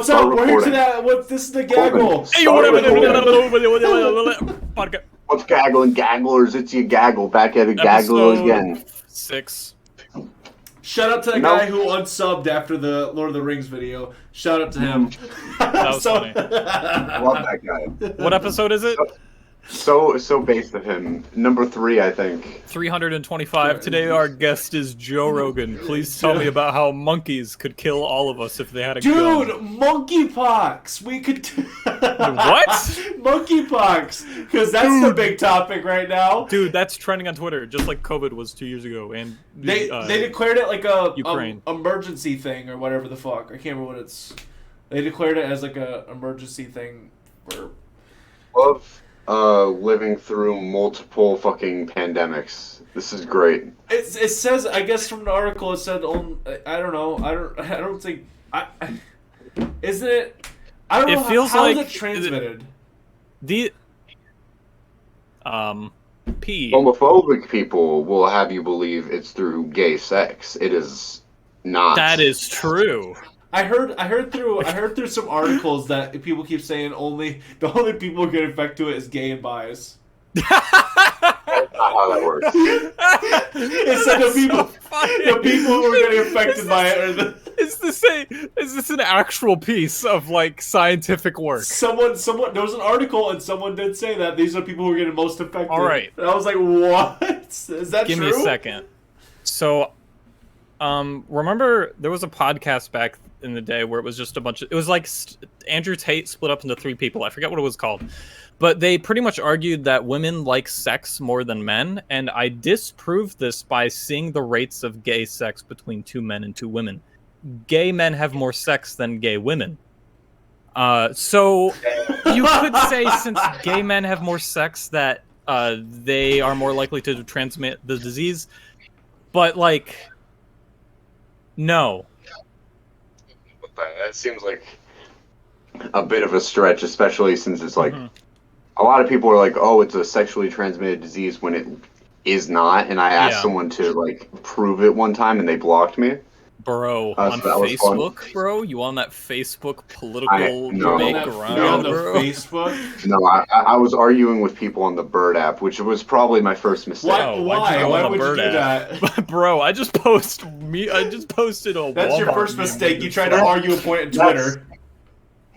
What's up? We're here to that. This is the Gaggle. Hey, podcast. What's Gagglin? Gagglers, it's your Gaggle. Back at it, Gaggle again. 6. Shout out to the guy who unsubbed after the Lord of the Rings video. Shout out to him. That was funny. Love that guy. What episode is it? So based of him. Number 3, I think. 325. Today our guest is Joe Rogan. Please tell me about how monkeys could kill all of us if they had a gun. Dude, monkeypox. We could. What? Monkeypox, because that's the big topic right now. Dude, that's trending on Twitter, just like COVID was 2 years ago. And they declared it like a Ukraine emergency thing or whatever the fuck. I can't remember what it's. They declared it as like a emergency thing for. Love living through multiple fucking pandemics. This is great. It says, I guess from the article it said I don't know. I don't think isn't it? I don't know. It feels how like is it transmitted? Homophobic people will have you believe it's through gay sex. It is not. That is true. I heard through some articles that people keep saying the only people who get infected to it is gay and bias. That's not how that works. It's like the people who are getting affected by it are the. Is this an actual piece of like scientific work? Someone there was an article and someone did say that these are people who are getting most affected. All right. And I was like, what? Is that Give true? me a second. So, remember there was a podcast back in the day where it was just a bunch of, it was like Andrew Tate split up into 3 people. I forget what it was called, but they pretty much argued that women like sex more than men, and I disproved this by seeing the rates of gay sex between 2 men and 2 women. Gay men have more sex than gay women. So you could say since gay men have more sex that they are more likely to transmit the disease, but like, no. That seems like a bit of a stretch, especially since it's like a lot of people are like, "Oh, it's a sexually transmitted disease," when it is not. And I asked someone to like prove it one time, and they blocked me. Bro, on Facebook, bro? You on that Facebook political debate ground, bro? Facebook? No, I was arguing with people on the Bird app, which was probably my first mistake. Why would you do that? Bro, I just posted a That's Walmart your first mistake. You tried to argue a point on Twitter.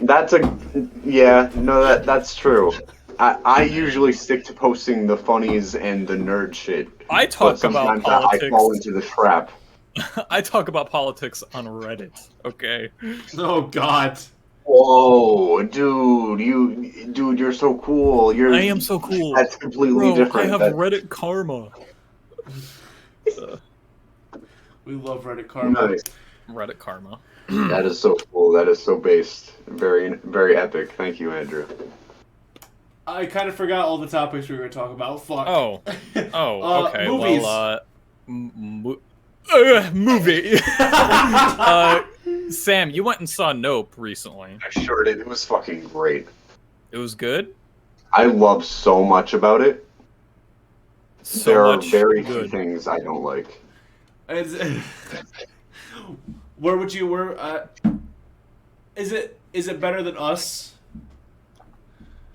That's true. I usually stick to posting the funnies and the nerd shit. I talk about politics. I fall into the trap. I talk about politics on Reddit, okay? Oh, God. Whoa, dude, you're so cool. I am so cool. That's completely different. I have Reddit karma. We love Reddit karma. Nice. Reddit karma. That is so cool. That is so based. Very, very epic. Thank you, Andrew. I kind of forgot all the topics we were going to talk about. Fuck. Oh, okay. Movies. Well, movie. Sam, you went and saw Nope recently. I sure did. It was fucking great. It was good? I love so much about it. So there are much very good. few things I don't like. Is it better than Us?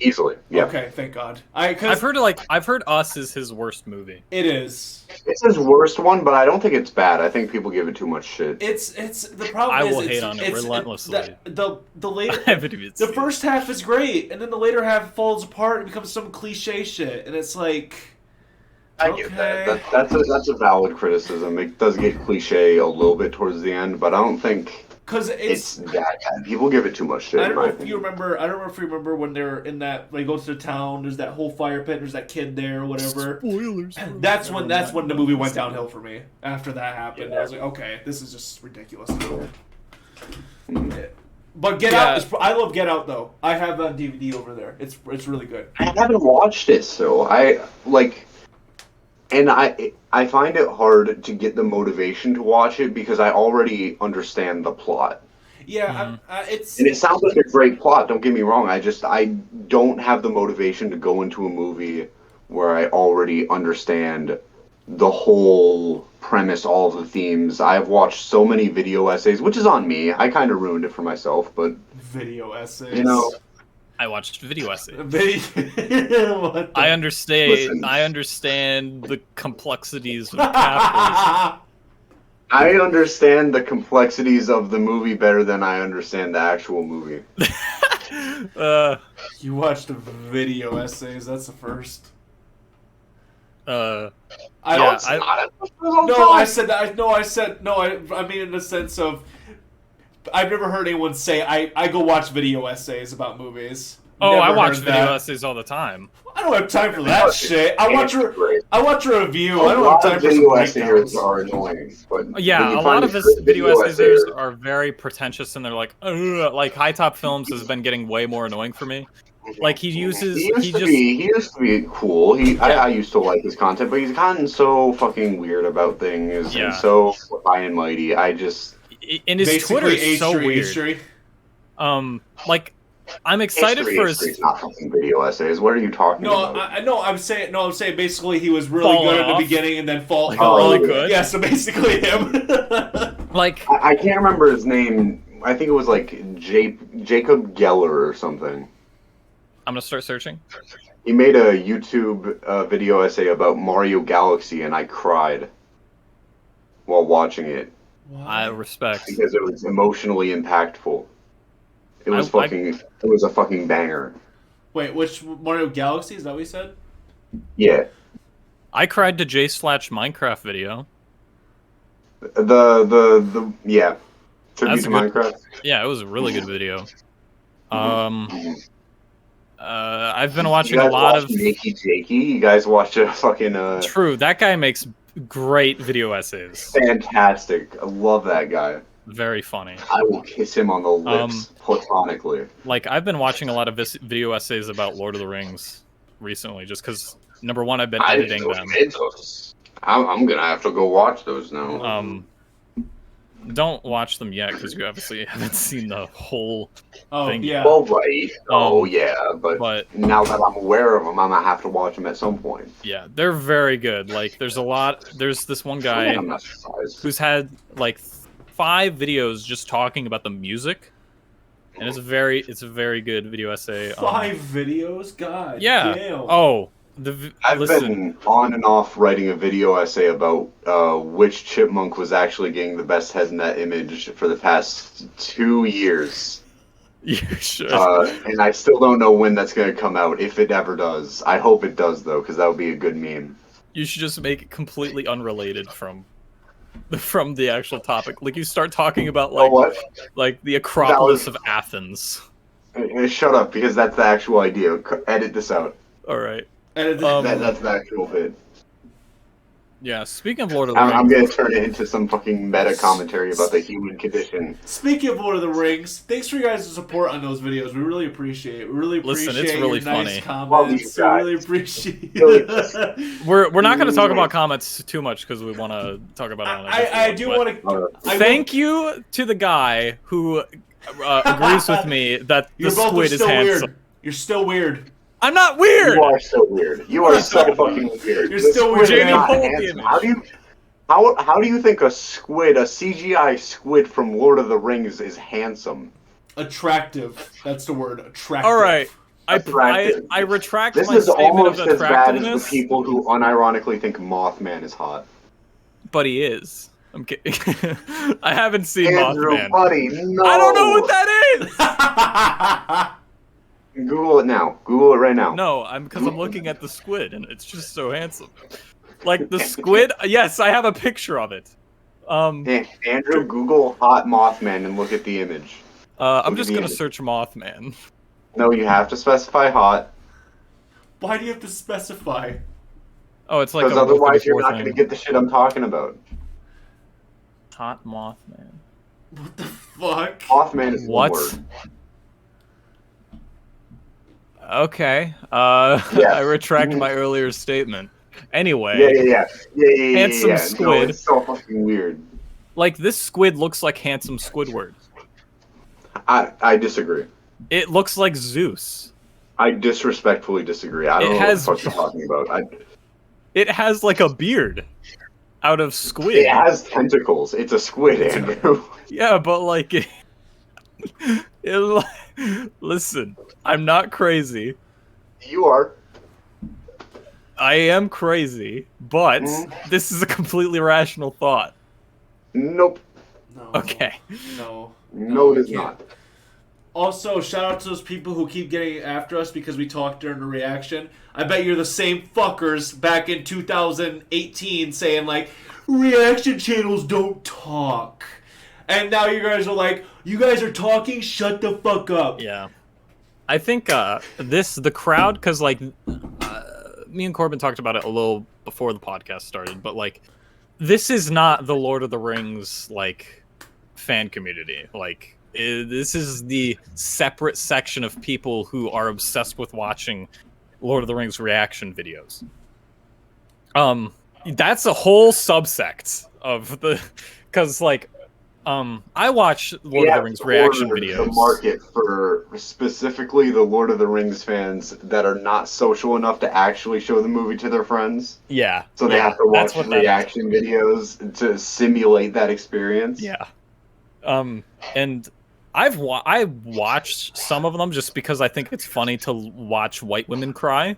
Easily, yeah. Okay, thank God. I've heard Us is his worst movie. It is. It's his worst one, but I don't think it's bad. I think people give it too much shit. It's the problem. I will hate on it relentlessly. The later, I haven't even seen the first half is great, and then the later half falls apart and becomes some cliche shit, and it's like. I get that. That's a valid criticism. It does get cliche a little bit towards the end, but I don't think it's that bad. People give it too much shit. I don't know if you remember when they're in that, when they go to the town. There's that whole fire pit. There's that kid there, or whatever. Spoilers. That's when the movie went downhill for me. After that happened, I was like, okay, this is just ridiculous. But Get Out, I love Get Out though. I have a DVD over there. It's really good. I haven't watched it, so and I find it hard to get the motivation to watch it because I already understand the plot. Yeah, and it sounds like a great plot. Don't get me wrong. I don't have the motivation to go into a movie where I already understand the whole premise, all of the themes. I've watched so many video essays, which is on me. I kind of ruined it for myself, but Video essays. you know, I watched video essays. What the... I understand. Listen. I understand the complexities of capitalism. I understand the complexities of the movie better than I understand the actual movie. You watched video essays. That's the first. Yeah, I said that. I mean in the sense of, I've never heard anyone say I go watch video essays about movies. Oh, Never I watch heard video that. essays all the time. I don't have time for that shit. I watch a review. A I don't lot have time of for some video breakdowns. essays are annoying, but Yeah, when you a find lot of good his video essayer- essays are very pretentious, and they're like, ugh, like High Top Films has been getting way more annoying for me. Like he used to be cool. I used to like his content, but he's gotten so fucking weird about things and so high and mighty. And his Twitter is so weird. Like I'm excited for his. It's not fucking video essays. What are you talking about? I'm saying basically he was really good at the beginning and then fall. Really good. Yeah, so basically him. Like I can't remember his name. I think it was like Jacob Geller or something. I'm gonna start searching. He made a YouTube video essay about Mario Galaxy, and I cried while watching it. I respect because it was emotionally impactful. It was It was a fucking banger. Wait, which Mario Galaxy? Is that what you said? Yeah. I cried to Minecraft video. Yeah. Tribute to Minecraft. Yeah, it was a really good video. I've been watching a lot of Jakey Jakey. You guys watch a fucking True, that guy makes great video essays. Fantastic. I love that guy. Very funny. I will kiss him on the lips platonically. Like I've been watching a lot of video essays about Lord of the Rings recently, just because number one, I've been editing them. I'm gonna have to go watch those now. Don't watch them yet because you obviously haven't seen the whole thing. Yeah. Well, right. But now that I'm aware of them, I'm gonna have to watch them at some point. Yeah, they're very good. Like, there's this one guy who's had like 5 videos just talking about the music, and it's a very good video essay. 5 videos, God. Yeah. Damn. Oh. I've been on and off writing a video essay about which chipmunk was actually getting the best head in that image for the past 2 years. You should. And I still don't know when that's going to come out, if it ever does. I hope it does, though, because that would be a good meme. You should just make it completely unrelated from the actual topic. Like, you start talking about, like the Acropolis of Athens. Shut up, because that's the actual idea. Edit this out. Alright. That's the actual bit. Yeah, speaking of Lord of the Rings... I'm going to turn it into some fucking meta commentary about the human condition. Speaking of Lord of the Rings, thanks for your guys' support on those videos. We really appreciate it. We really appreciate it's really your funny. Nice comments. We really appreciate it. We're not going to talk about comments too much because we want to talk about it on I do want to... Thank you to the guy who agrees with me that the squid is handsome. Weird. You're still weird. I'm not weird. You are so weird. You are so fucking weird. You're still weird. Jamie, how do you think a CGI squid from Lord of the Rings is handsome? Attractive. That's the word. Attractive. All right. I retract my statement of attractiveness. This is almost as bad as the people who unironically think Mothman is hot. But he is. I'm kidding. I haven't seen Andrew, Mothman. Buddy, no. I don't know what that is. Google it now. Google it right now. No, because I'm looking at the squid and it's just so handsome. Like the squid. Yes, I have a picture of it. Andrew, Google hot Mothman and look at the image. I'm just gonna search Mothman. No, you have to specify hot. Why do you have to specify? Oh, it's like because otherwise you're not gonna get the shit I'm talking about. Hot Mothman. What the fuck? Mothman is what? one word. Okay. Yes. I retract my earlier statement. Anyway. Yeah. Handsome squid. No, it's so fucking weird. Like, this squid looks like handsome Squidward. I disagree. It looks like Zeus. I disrespectfully disagree. I don't know what the fuck you're talking about. It has like a beard out of squid. It has tentacles. It's a squid, Andrew. Yeah, but like, listen, I'm not crazy. You are. I am crazy, but Mhm. this is a completely rational thought. Nope. No. Okay. No. No, it is you can't. not. Also, shout out to those people who keep getting after us because we talked during the reaction. I bet you're the same fuckers back in 2018 saying, like, reaction channels don't talk. And now you guys are like, you guys are talking, shut the fuck up. Yeah. I think the crowd, because, like, me and Corbin talked about it a little before the podcast started, but, like, this is not the Lord of the Rings, like, fan community. Like, this is the separate section of people who are obsessed with watching Lord of the Rings reaction videos. That's a whole subsect of the, because like, I watch Lord of the Rings reaction videos. The market for specifically the Lord of the Rings fans that are not social enough to actually show the movie to their friends. Yeah. So they have to watch reaction is. videos to simulate that experience. Yeah. And I've watched some of them just because I think it's funny to watch white women cry.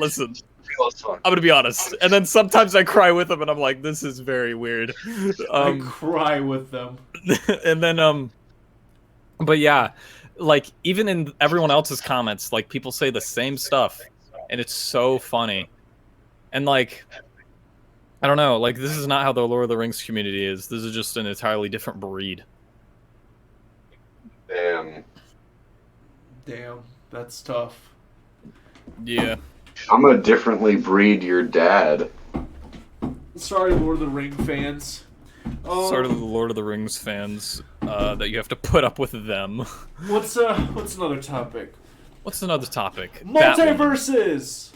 Listen, I'm gonna be honest, and then sometimes I cry with them, and I'm like, this is very weird. I cry with them. And then but yeah, like even in everyone else's comments, like people say the same stuff, and it's so funny, and like, I don't know, like, this is not how the Lord of the Rings community is. This is just an entirely different breed. Damn, that's tough. Yeah. I'm gonna differently breed your dad. Sorry, Lord of the Ring fans. Sort of the Lord of the Rings fans that you have to put up with them. What's another topic? What's another topic? Multiverses!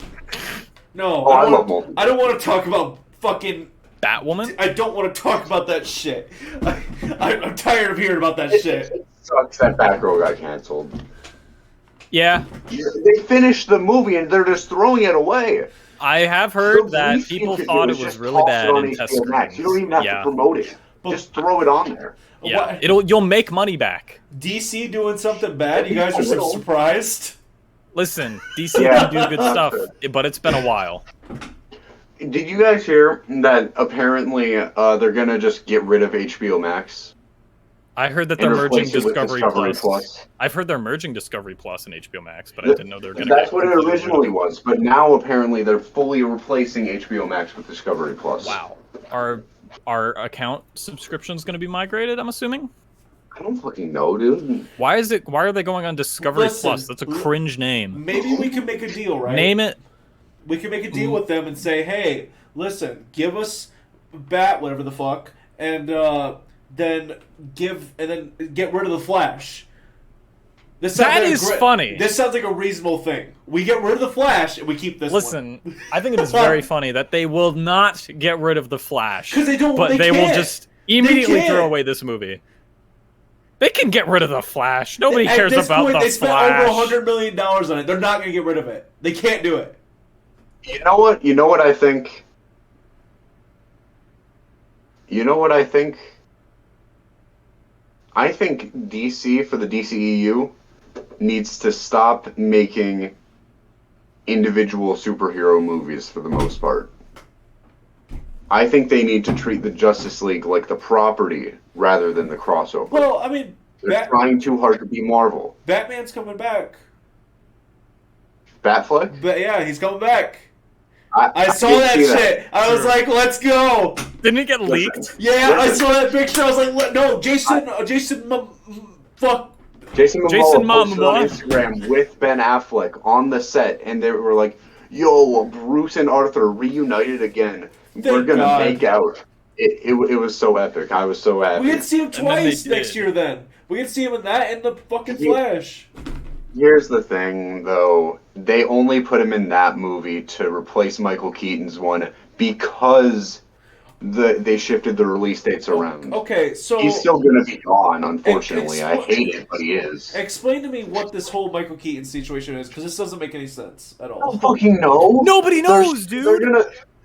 No, Oh, I love don't want to talk about fucking... Batwoman? I don't want to talk about that shit. I'm tired of hearing about that shit. It sucks that Batgirl got canceled. Yeah. They finished the movie and they're just throwing it away. I have heard that people thought it was really bad in test screenings. You don't even have to promote it. Just throw it on there. Yeah, you'll make money back. DC doing something bad? You guys are so surprised? Listen, DC can do good stuff, but it's been a while. Did you guys hear that apparently they're gonna just get rid of HBO Max? I heard that they're merging Discovery Plus. I've heard they're merging Discovery Plus and HBO Max, but I didn't know they were going to. That's what it originally was, but now apparently they're fully replacing HBO Max with Discovery Plus. Wow. Our account subscription's going to be migrated, I'm assuming? I don't fucking know, dude. Why are they going on Discovery Plus? That's a cringe name. Maybe we can make a deal, right? Name it. We can make a deal with them and say, hey, listen, give us whatever the fuck, and then get rid of the Flash. That is funny. This sounds like a reasonable thing. We get rid of the Flash and we keep this. Listen, I think it is very funny that they will not get rid of the Flash because they will just immediately throw away this movie. They can get rid of the Flash. Nobody cares about the Flash. They spent over $100 million on it. They're not going to get rid of it. They can't do it. You know what? You know what I think? You know what I think? I think DC, for the DCEU, needs to stop making individual superhero movies for the most part. I think they need to treat the Justice League like the property rather than the crossover. Well, I mean... They're trying too hard to be Marvel. Batman's coming back. Batfleck? But yeah, he's coming back. I saw that shit. I was like, let's go. Didn't it get leaked? Yeah, I saw that picture. I was like, no, Jason Momoa on Instagram with Ben Affleck on the set, and they were like, yo, Bruce and Arthur reunited again. We're going to make out. It was so epic. I was so happy. We get to see him twice next year then. We get to see him in that and the fucking Flash. Here's the thing, though. They only put him in that movie to replace Michael Keaton's one because they shifted the release dates around. Okay, so He's still gonna be gone, unfortunately. I hate it, but he is. Explain to me what this whole Michael Keaton situation is, because this doesn't make any sense at I all. don't fucking know. Nobody knows, dude.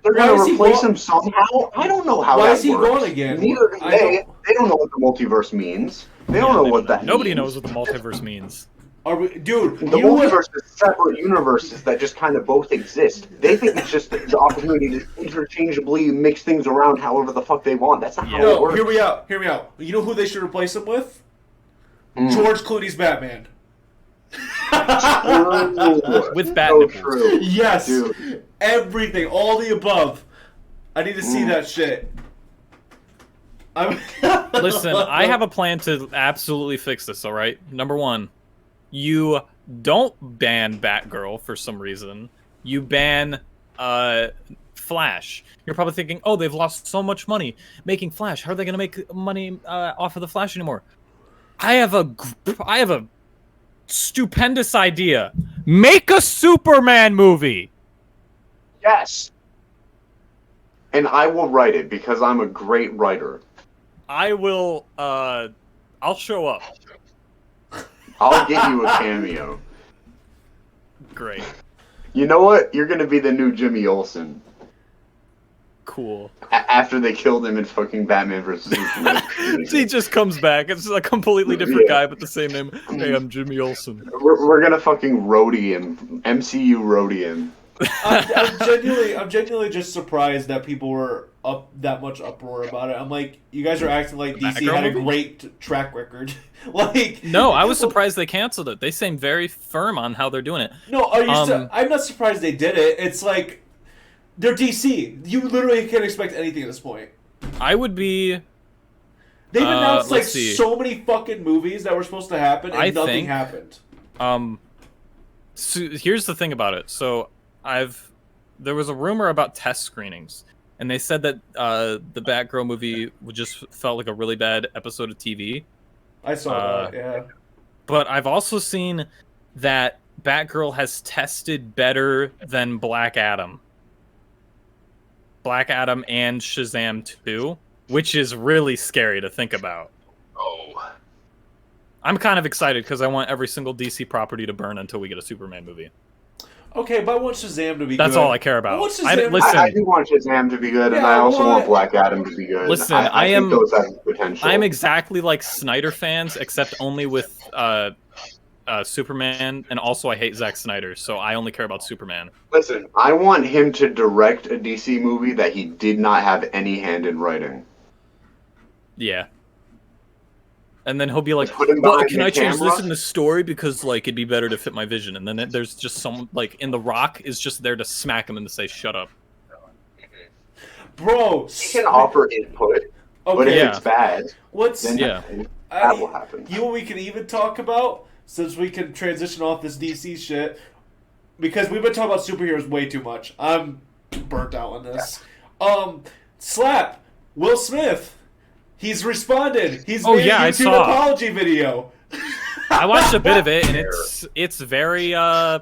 They're Why gonna is he replace gone? him somehow. I don't know how Why that is he works. gone again? Neither do they. They don't know what the multiverse means. They don't know what that Nobody means. knows what the multiverse means. Are we, dude? The multiverse is separate universes that just kind of both exist. They think it's just the opportunity to interchangeably mix things around however the fuck they want. That's not how it No, works. hear me out. Hear me out. You know who they should replace him with? Mm. George Clooney's Batman. With bat so nipples. true. Yes, Dude. everything, all the above. I need to see that shit. Listen, I have a plan to absolutely fix this, alright? Number one, you don't ban Batgirl for some reason. You ban Flash. You're probably thinking, oh, they've lost so much money making Flash. How are they going to make money off of the Flash anymore? I have a stupendous idea. Make a Superman movie! Yes. And I will write it because I'm a great writer. I will, I'll show up. I'll get you a cameo. Great. You know what? You're gonna be the new Jimmy Olsen. Cool. After they killed him in fucking Batman vs. Superman. He just comes back. It's a completely different Yeah. guy, but the same name. Hey, I'm Jimmy Olsen. We're gonna fucking roadie him. MCU roadie him. I'm genuinely just surprised that people were up that much uproar about it. I'm like, you guys are acting like DC Batgirl had a movie? great track record. Like, No, I was surprised they canceled it. They seem very firm on how they're doing it. no, I'm not surprised they did it. It's like they're DC. You literally can't expect anything at this point. I would be. They've announced like let's see. so many fucking movies that were supposed to happen, and I nothing think- happened. So here's the thing about it. So there was a rumor about test screenings, and they said that the Batgirl movie just felt like a really bad episode of TV. I saw that. Yeah. But I've also seen that Batgirl has tested better than Black Adam. Black Adam and Shazam 2, which is really scary to think about. Oh. I'm kind of excited because I want every single DC property to burn until we get a Superman movie. Okay, but I want Shazam to be That's good. all I care about. I want Shazam- Listen, I do want Shazam to be good, and Yeah, I also well, want Black Adam to be good. Listen, I think those have potential. I'm exactly like Snyder fans, except only with Superman, and also I hate Zack Snyder, so I only care about Superman. Listen, I want him to direct a DC movie that he did not have any hand in writing. Yeah. And then he'll be like, Put him well, behind can the I change camera? this in the story because, like, it'd be better to fit my vision? And then there's just some, like, in The Rock is just there to smack him and to say, shut up. Bro, He can offer input, but if Yeah. it's bad, What's then Yeah. that will happen. You know what we can even talk about, since we can transition off this DC shit, because we've been talking about superheroes way too much. I'm burnt out on this. Slap Will Smith. He's responded. He's made yeah, a I YouTube saw. apology video. I watched a bit of it, and it's very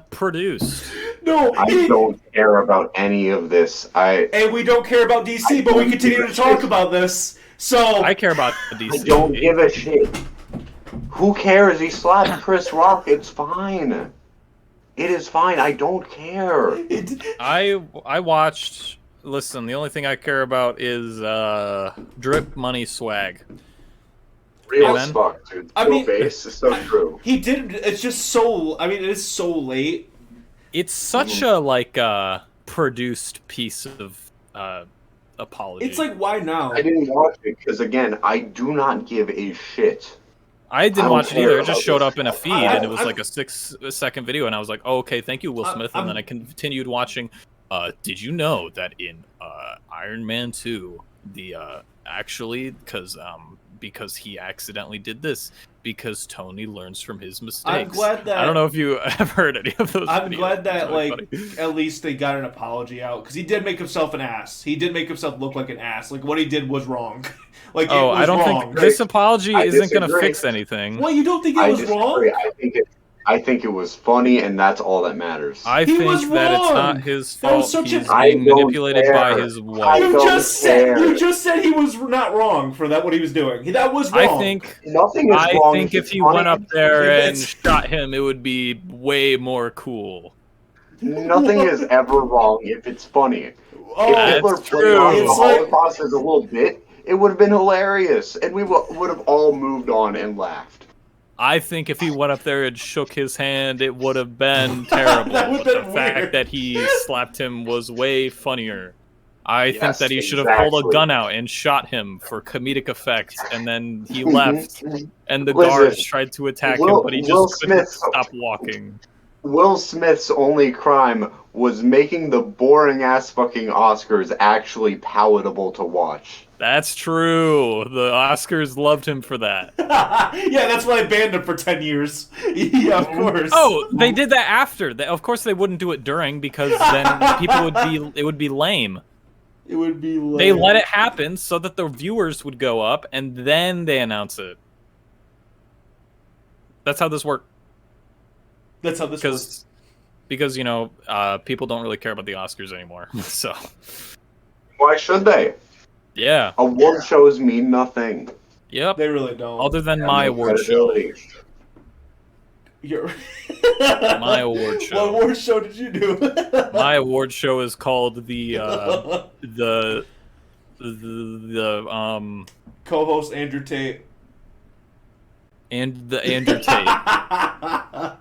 produced. No, I don't care about any of this. and we don't care about DC, but we continue to talk about this. So I care about the I DC. don't give a shit. Who cares? He slapped Chris Rock. It's fine. It is fine. I don't care. I watched. Listen, the only thing I care about is drip money swag. Real Yeah, as man. fuck, dude. I Real mean- base is so true. he did. It's just so. I mean, it is so late. It's such a like produced piece of apology. It's like, why now? I didn't watch it because, again, I do not give a shit. I didn't I don't watch it care either. It about just showed this up in a stuff. feed, and it was like a 6-second video, and I was like, oh, okay, thank you, Will Smith. And then I continued watching. Did you know that in Iron Man 2, the actually because he accidentally did this because Tony learns from his mistakes. I'm glad that I don't know if you have heard any of those. I'm videos. glad that It's really like funny. at least they got an apology out because he did make himself an ass. He did make himself look like an ass. Like what he did was wrong. Like Oh, it was I don't wrong. think this apology I isn't going to disagree. fix anything. Well, you don't think it I was disagree. wrong? I think it's I think it was funny, and that's all that matters. I He was think that it's wrong! not his That was fault. such He's an- I being don't manipulated by care. his I wife. don't care. You just said he was not wrong for that. What he was doing. That was wrong. I think Nothing is wrong. if it's he funny. went up there and It's- shot him, it would be way more cool. Nothing is ever wrong if it's funny. Oh, If Hitler that's played true. off the It's like- Holocaust as a little bit, it would have been hilarious, and we would have all moved on and laughed. I think if he went up there and shook his hand, it would have been terrible. That would've But the been fact weird. that he slapped him was way funnier. I think Yes, that he should have pulled a exactly. gun out and shot him for comedic effect, and then he Mm-hmm. left, and the Listen, guards tried to attack him, but he Will just couldn't Smith- stop walking. Will Smith's only crime was making the boring ass fucking Oscars actually palatable to watch. That's true. The Oscars loved him for that. Yeah, that's why I banned him for 10 years. Yeah, of course. Oh, they did that after. Of course, they wouldn't do it during because then people would be. It would be lame. It would be like... They let it happen so that the viewers would go up, and then they announce it. That's how this works. That's how this works. Because you know, people don't really care about the Oscars anymore. So Why should they? yeah, Award shows mean nothing. yep. They really don't. Other than Have my no award show. credibility. You're... My award show. What award show did you do? My award show is called the Co-host Andrew Tate. and the Andrew Tate.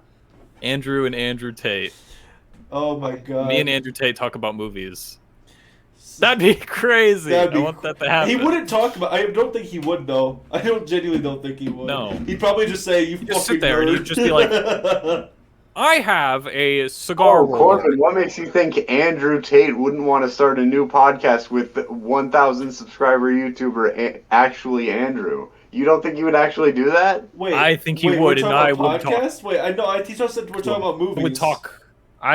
Andrew and Andrew Tate. Oh my god. Me and Andrew Tate talk about movies. That'd be crazy. That'd be I want that to happen. He wouldn't talk about. I don't think he would though. I genuinely don't think he would. No. He'd probably just say, "You He'd fucking just sit there and nerd." he'd just be like, I have a cigar Oh, roll. Corbin, what makes you think Andrew Tate wouldn't want to start a new podcast with 1,000 subscriber YouTuber actually Andrew? You don't think he would actually do that? Wait, I think he wait, would, we're and talking I about would talk. podcast? Wait, I know. I think said we're talking about movies. He would talk.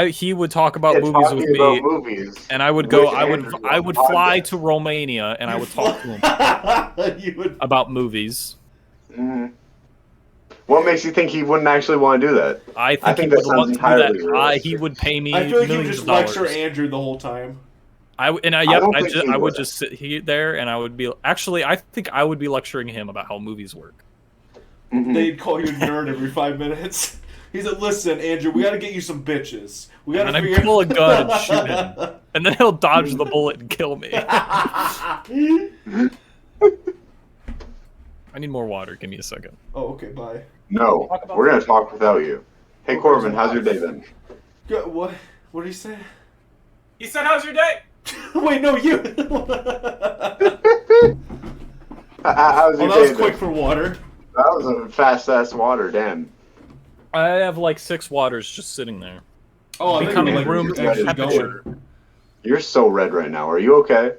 He would talk about Yeah, movies talking with about me, movies and I would go. with Andrew I on would the fly podcast. to Romania, and I would talk to him You would. about movies. Mhm. What makes you think he wouldn't actually want to do that? I think, think he that would sounds want to do entirely that. realistic. He would pay me I feel like you would millions just of dollars. lecture Andrew the whole time. I don't think he would would. just sit there, and I would be. Actually, I think I would be lecturing him about how movies work. Mhm. They'd call you a nerd every 5 minutes. He's like, "Listen, Andrew, we got to get you some bitches. We got And to then figure." I pull a gun and shoot him, and then he'll dodge the bullet and kill me. I need more water. Give me a second. Oh, okay, bye. No, we're gonna talk without you. Hey Okay, Corbin, so how's your day been? Good, what? What did he say? He said, "How's your day?" Wait, no, you. How's Oh, your that day was been? quick for water. That was a fast ass water, damn. I have like 6 waters just sitting there. Oh, I think Becoming you were, room actually temperature. going. You're so red right now. Are you okay?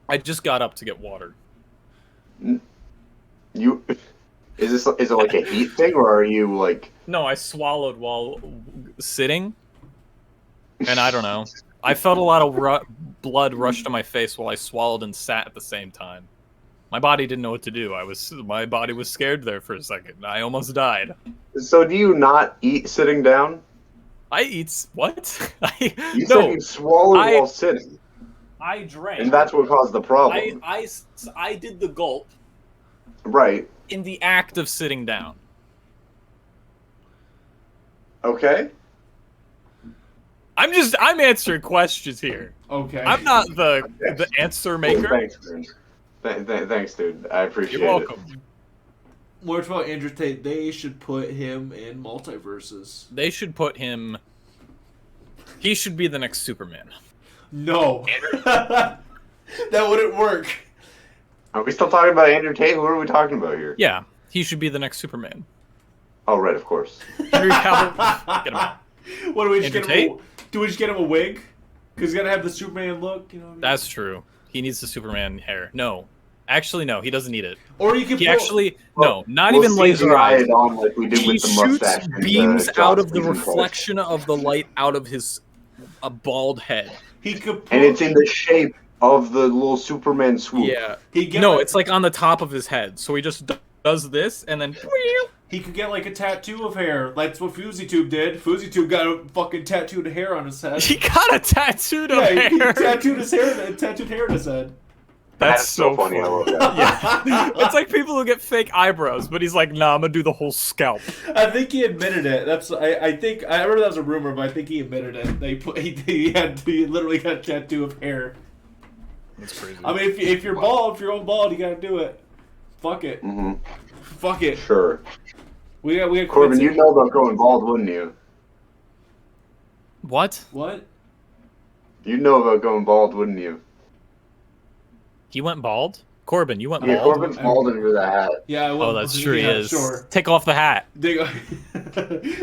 I just got up to get water. You is it like a heat thing, or are you like? No, I swallowed while sitting, and I don't know. I felt a lot of blood rush to my face while I swallowed and sat at the same time. My body didn't know what to do. My body was scared there for a second. I almost died. So do you not eat sitting down? I eat what? You said you swallowed I- while sitting, I drank. and that's what caused the problem, I did the gulp right? in the act of sitting down. Okay. I'm answering questions here. Okay. I'm not the answer maker. Thanks, dude. Thanks, dude. I appreciate You're welcome. We're talking about Andrew Tate. They should put him in multiverses. They should put him. He should be the next Superman. No. That wouldn't work. Are we still talking about Andrew Tate? Who are we talking about here? Yeah, he should be the next Superman. Oh, right, of course. Henry Cavill. Get him out. What do we just Andrew get him? Do we just get him a wig? Because he's gotta have the Superman look, you know what I mean? That's true. He needs the Superman hair. No, actually, no. He doesn't need it. Or you can. He pull- actually no, not We'll even laser CGI eyes. it on like we did He with the shoots mustache. and beams the out Joss of the Whedon part. reflection of the light out of his a bald head. He could. Pull, And it's in the shape of the little Superman swoop. Yeah. He get No, like- it's like on the top of his head. So he just does this and then He could get like a tattoo of hair. That's what FusiTube did. FusiTube got a fucking tattooed hair on his head. He got a tattooed Yeah, he hair. tattooed his hair. Tattooed hair on his head. That's so funny. I love that. Yeah, it's like people who get fake eyebrows, but he's like, nah, I'm gonna do the whole scalp. I think he admitted it. I think I remember that was a rumor, but I think he admitted it. He literally got a tattoo of hair. That's crazy. I mean, if you're bald, if you're going bald, you gotta do it. Fuck it. Mm-hmm. Fuck it. Sure. We got Corbin, you know about going bald, wouldn't you? What? What? You know about going bald, wouldn't you? He went bald? Corbin, you went Yeah, bald? Corbin's bald under the hat. Yeah. Oh, that's true. Yeah, He is. Sure. Take off the hat.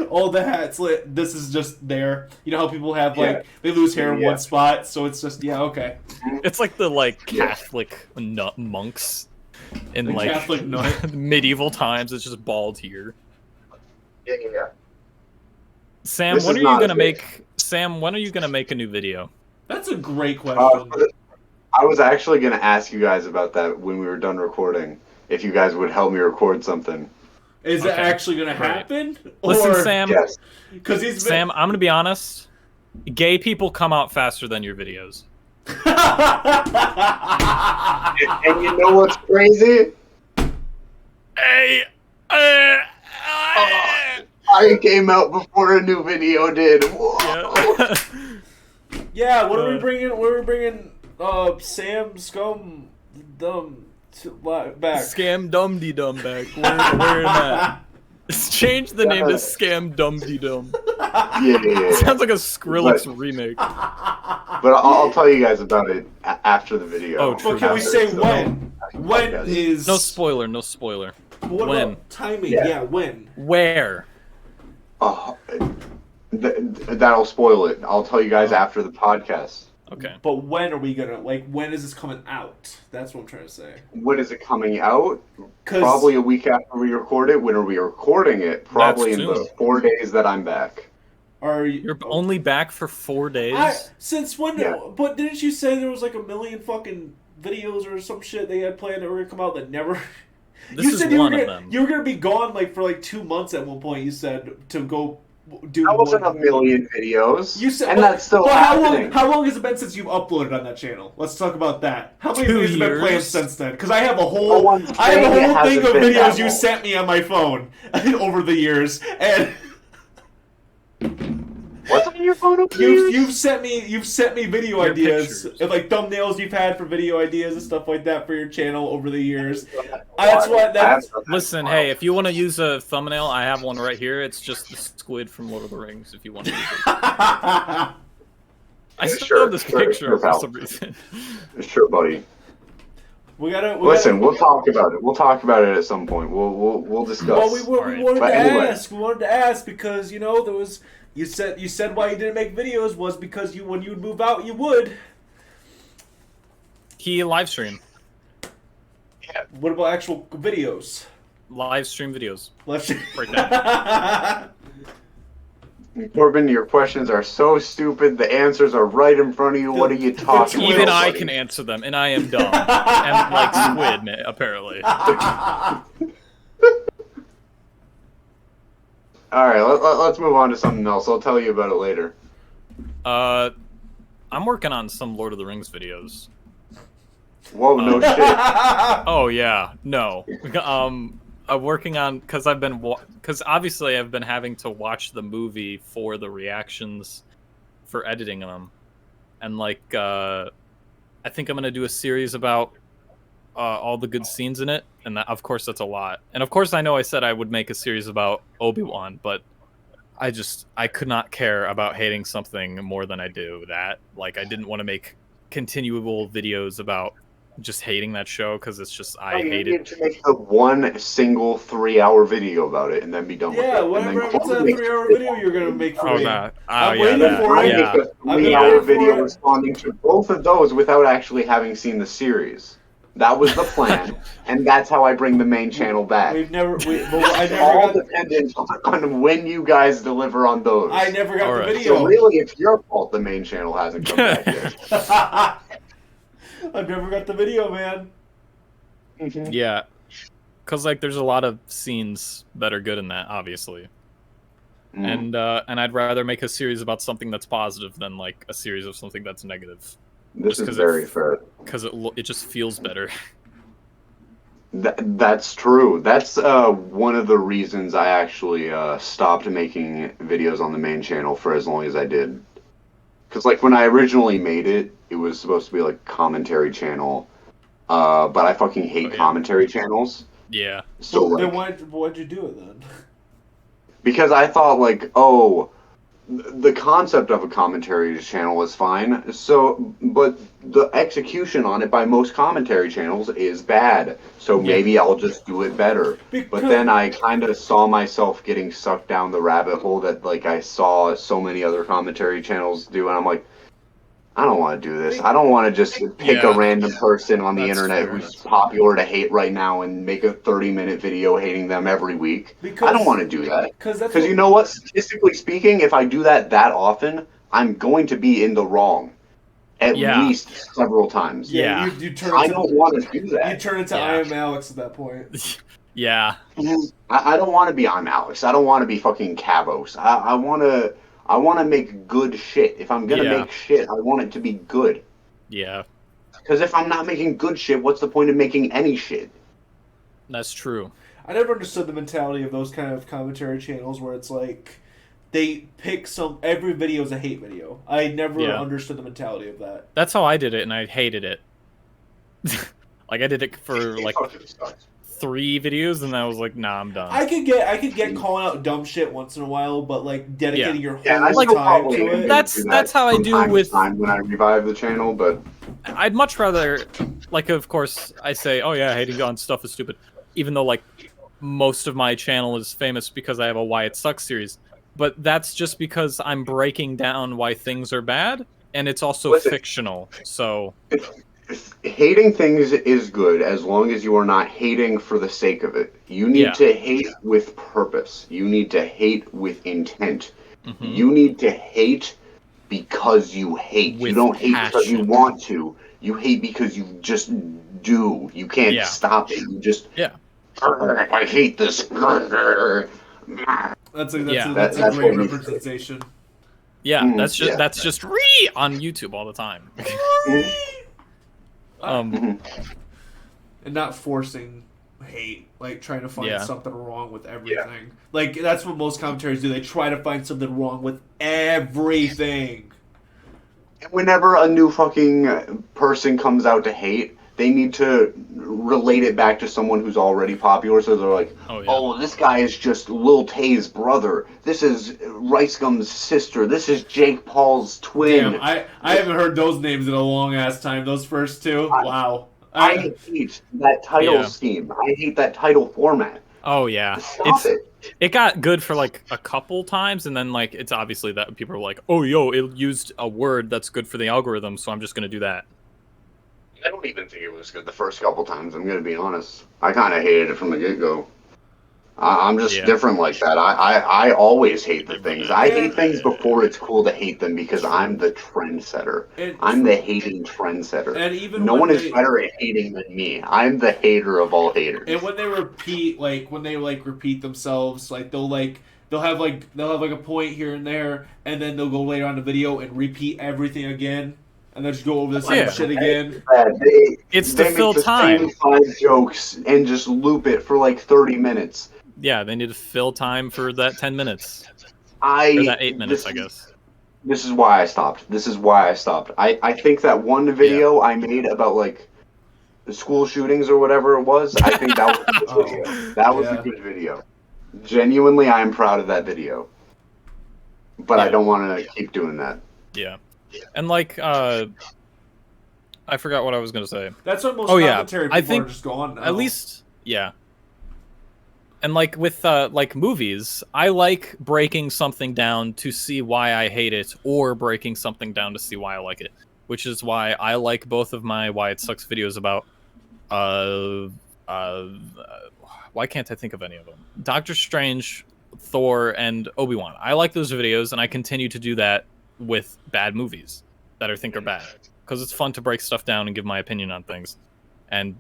All the hats lit. This is just there. You know how people have like Yeah. they lose hair in Yeah. one spot, so it's just okay. It's like the Catholic nut monks in The Catholic nut. medieval times. It's just bald here. Yeah. Sam, This when is are you not gonna a make? Sam, when are you gonna make a new video? That's a great question. I was actually going to ask you guys about that when we were done recording. If you guys would help me record something. Is it Okay. actually gonna Right. happen? Listen, Or, Sam. Yes. Because he's been... Sam, I'm gonna be honest. Gay people come out faster than your videos. And you know what's crazy? Hey. I came out before a new video did. Whoa. Yeah. Yeah, what are we bringing? What are we bringing? Sam Scum Dumb back. Scam Dumdy Dum back. Where in that? Change the name to Scam Dumdy Dum. Yeah. Sounds like a Skrillex remake. But I'll tell you guys about it after the video. Oh, true. But can we After say it's when? When podcast. is No spoiler, no spoiler. What when? about timing? Yeah. Yeah, when? Where? Oh, that'll spoil it. I'll tell you guys after the podcast. Okay. But when are we gonna when is this coming out? That's what I'm trying to say. When is it coming out? 'Cause- Probably a week after we record it. When are we recording it? Probably in the soon. 4 days that I'm back. Are you? You're only back for 4 days? Since when? Yeah. But didn't you say there was like a million fucking videos or some shit they had planned that were gonna come out that never? This you is said you one were of gonna, them. You were gonna be gone like for like 2 months at one point. You said to go do. That wasn't one. a million videos. You said, and but, that's still but happening. how long has it been since you've uploaded on that channel? Let's talk about that. How many 2 videos have been planned years. since then? Because I have a No whole one's I have a saying it whole thing hasn't of been videos that you long. sent me on my phone over the years, and What's on your phone over here? you've sent me video Your ideas pictures. and like thumbnails you've had for video ideas and stuff like that for your channel over the years. That's what that's. Listen, hey, if you want to use a thumbnail, I have one right here. It's just the squid from Lord of the Rings, if you want to use it. I still Sure, have this sure, picture sure, for pal. some reason. Sure, buddy. Listen, we'll talk about it. We'll talk about it at some point. We'll discuss. Well, we Alright. wanted But to anyway. ask. We wanted to ask because there was. You said why you didn't make videos was because when you would move out you would. He live stream. What about actual videos? Live stream videos. Let's. Right there. Corbin, your questions are so stupid. The answers are right in front of you. What are you talking about? Even I buddy? can answer them, and I am dumb. And like squid, man, apparently. All right, let's move on to something else. I'll tell you about it later. I'm working on some Lord of the Rings videos. Whoa, no shit. Oh yeah, no. I'm working on because obviously I've been having to watch the movie for the reactions for editing them, and I think I'm gonna do a series about all the good scenes in it, and that, of course that's a lot. And of course I know I said I would make a series about Obi-Wan, but I could not care about hating something more than I do that. Like I didn't want to make continual videos about just hating that show because it's just I hate You it. need to make the one single 3-hour video about it and then be done with Yeah, it. whatever. And then What's that Corbin 3-hour makes- video you're gonna make for Oh me? no! I'm Yeah, waiting that. for it. Yeah. Make a I've been 3-hour waiting for video it. responding to both of those without actually having seen the series. That was the plan, and that's how I bring the main channel back. I never It's all got. dependent on when you guys deliver on those. I never got Alright. the So video. really, it's your fault the main channel hasn't come back yet. I've never got the video, man. Yeah. because like there's a lot of scenes that are good in that, obviously. And I'd rather make a series about something that's positive than like a series of something that's negative. This is very fair. Because it just feels better. That's true. That's one of the reasons I actually stopped making videos on the main channel for as long as I did. Because like when I originally made it, it was supposed to be like commentary channel, but I fucking hate commentary channels. Yeah. So then why'd you do it then? Because I thought like, oh, the concept of a commentary channel is fine. So, but the execution on it by most commentary channels is bad. So maybe I'll just do it better. But then I kind of saw myself getting sucked down the rabbit hole that like I saw so many other commentary channels do, and I'm like, I don't want to do this. I don't want to just pick a random person on the internet who's popular to hate right now and make a 30-minute video hating them every week. I don't want to do that. Because you know what? Statistically speaking, if I do that often, I'm going to be in the wrong. At least several times. Yeah. You turn I don't want to do that. You turn into I Am Alex at that point. Yeah. I don't want to be I'm Alex. I don't want to be fucking Cabos. I want to make good shit. If I'm going to make shit, I want it to be good. Yeah. Because if I'm not making good shit, what's the point of making any shit? That's true. I never understood the mentality of those kind of commentary channels where it's like they pick every video is a hate video. I never understood the mentality of that. That's how I did it, and I hated it. Like I did it for like 3 videos, and I was like, nah, I'm done. I could get calling out dumb shit once in a while, but like dedicating your whole time to it. That's how I do with time when I revive the channel, but I'd much rather, like, of course, I say, oh yeah, hating on stuff is stupid, even though like most of my channel is famous because I have a Why It Sucks series, but that's just because I'm breaking down why things are bad, and it's also fictional, so. Hating things is good as long as you are not hating for the sake of it. You need to hate with purpose. You need to hate with intent. Mm-hmm. You need to hate because you hate. You don't hate because you want to. You hate because you just do. You can't stop it. You just I hate this. That's a great representation. Yeah, that's just on YouTube all the time. And not forcing hate, like trying to find something wrong with everything. Like that's what most commentaries do. They try to find something wrong with everything. Whenever a new fucking person comes out to hate, they need to relate it back to someone who's already popular. So they're like, oh, this guy is just Lil Tay's brother. This is Rice Gum's sister. This is Jake Paul's twin. Damn, I haven't heard those names in a long ass time. Those first two, wow. I hate that title scheme. I hate that title format. Oh yeah, it got good for like a couple times, and then like it's obviously that people are like, oh yo, it used a word that's good for the algorithm, so I'm just gonna do that. I don't even think it was good the first couple times, I'm going to be honest. I kind of hated it from the get-go. I'm just different like that. I always hate the things. I hate things before it's cool to hate them because I'm the trendsetter. I'm the hating trendsetter. And even no one is better at hating than me. I'm the hater of all haters. And when they repeat, repeat themselves, like they'll have a point here and there, and then they'll go later on the video and repeat everything again. And then just go over the same shit again. It's to fill time. 5 jokes and just loop it for like 30 minutes. Yeah, they need to fill time for that 10 minutes. Or that 8 minutes, I guess. This is why I stopped. I think that one video I made about like the school shootings or whatever it was, I think that was a good video. That was a good video. Genuinely, I am proud of that video. But I don't want to keep doing that. Yeah. And like, I forgot what I was gonna say. That's what most commentary people I think are just gone now. At least, And like with like movies, I like breaking something down to see why I hate it, or breaking something down to see why I like it. Which is why I like both of my Why It Sucks videos about. Why can't I think of any of them? Doctor Strange, Thor, and Obi-Wan. I like those videos, and I continue to do that with bad movies that I think are bad, because it's fun to break stuff down and give my opinion on things. And